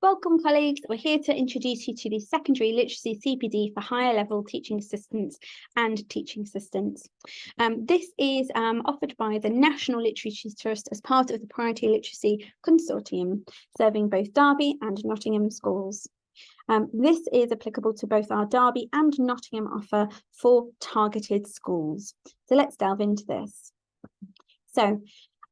Welcome, colleagues. We're here to introduce you to the Secondary Literacy CPD for higher level teaching assistants and teaching assistants. This is offered by the National Literacy Trust as part of the Priority Literacy Consortium, serving both Derby and Nottingham schools. This is applicable to both our Derby and Nottingham offer for targeted schools. So let's delve into this. So,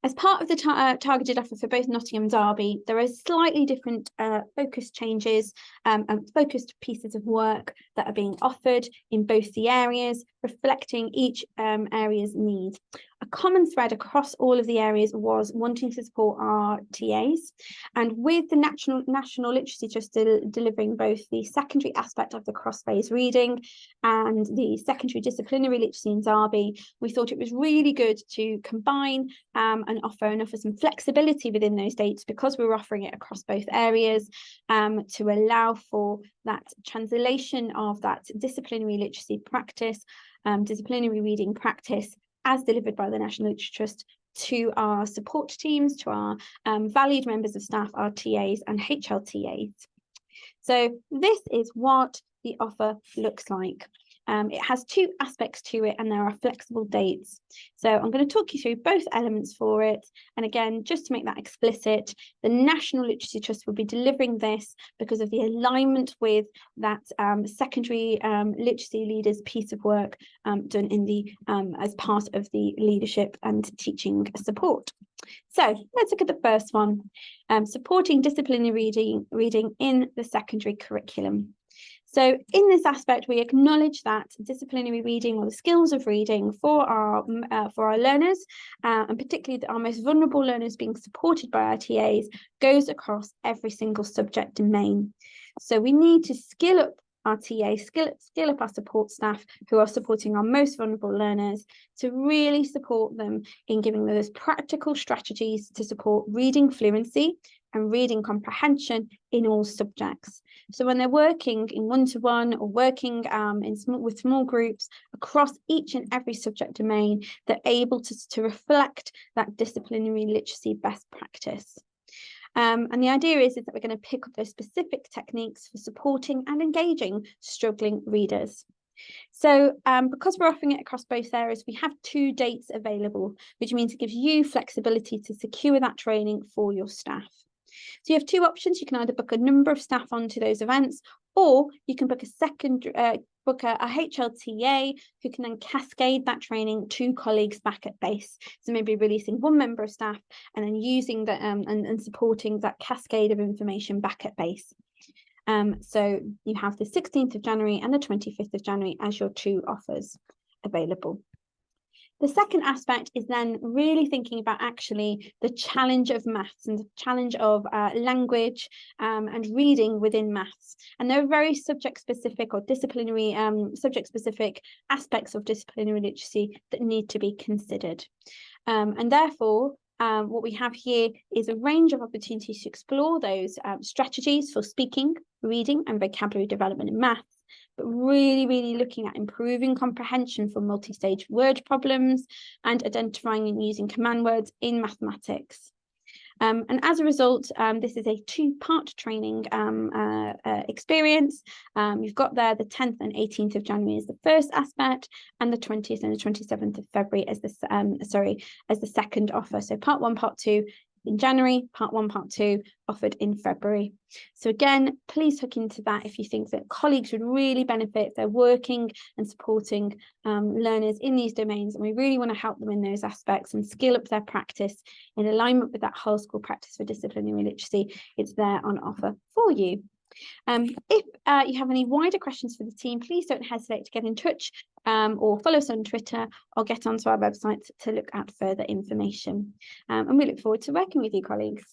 as part of the targeted offer for both Nottingham and Derby, there are slightly different focus changes and focused pieces of work that are being offered in both the areas, reflecting each area's need. A common thread across all of the areas was wanting to support our TAs, and with the National Literacy Trust delivering both the secondary aspect of the cross-phase reading and the secondary disciplinary literacy in Derby, we thought it was really good to combine and offer some flexibility within those dates, because we're offering it across both areas, to allow for that translation of that disciplinary literacy practice, disciplinary reading practice as delivered by the National Literacy Trust to our support teams, to our valued members of staff, our TAs and HLTAs. So this is what the offer looks like. It has two aspects to it, and there are flexible dates. So I'm going to talk you through both elements for it. And again, just to make that explicit, the National Literacy Trust will be delivering this because of the alignment with that secondary literacy leaders piece of work done in the as part of the leadership and teaching support. So let's look at the first one, supporting disciplinary reading in the secondary curriculum. So in this aspect, we acknowledge that disciplinary reading, or the skills of reading for our learners, and particularly our most vulnerable learners being supported by our TAs, goes across every single subject domain. So we need to skill up our TAs, skill up our support staff who are supporting our most vulnerable learners, to really support them in giving those practical strategies to support reading fluency and reading comprehension in all subjects. So when they're working in one-to-one or working with small groups across each and every subject domain, they're able to reflect that disciplinary literacy best practice. And the idea is that we're going to pick up those specific techniques for supporting and engaging struggling readers. So because we're offering it across both areas, we have 2 dates available, which means it gives you flexibility to secure that training for your staff. So you have 2 options. You can either book a number of staff onto those events, or you can book a HLTA who can then cascade that training to colleagues back at base. So maybe releasing one member of staff and then using that and supporting that cascade of information back at base. So you have the 16th of January and the 25th of January as your 2 offers available. The second aspect is then really thinking about actually the challenge of maths and the challenge of language and reading within maths. And there are very subject-specific or disciplinary, subject-specific aspects of disciplinary literacy that need to be considered. And therefore, what we have here is a range of opportunities to explore those strategies for speaking, reading and vocabulary development in maths, but really looking at improving comprehension for multi-stage word problems and identifying and using command words in mathematics. And as a result, this is a 2-part training experience. You've got there the 10th and 18th of January as the first aspect, and the 20th and the 27th of February as the second offer. So part 1, part 2 in January, part 1, part 2 offered in February. So again, please hook into that if you think that colleagues would really benefit if they're working and supporting learners in these domains, and we really want to help them in those aspects and skill up their practice in alignment with that whole school practice for disciplinary literacy. It's there on offer for you. If you have any wider questions for the team, please don't hesitate to get in touch or follow us on Twitter, or get onto our website to look at further information. And we look forward to working with you, colleagues.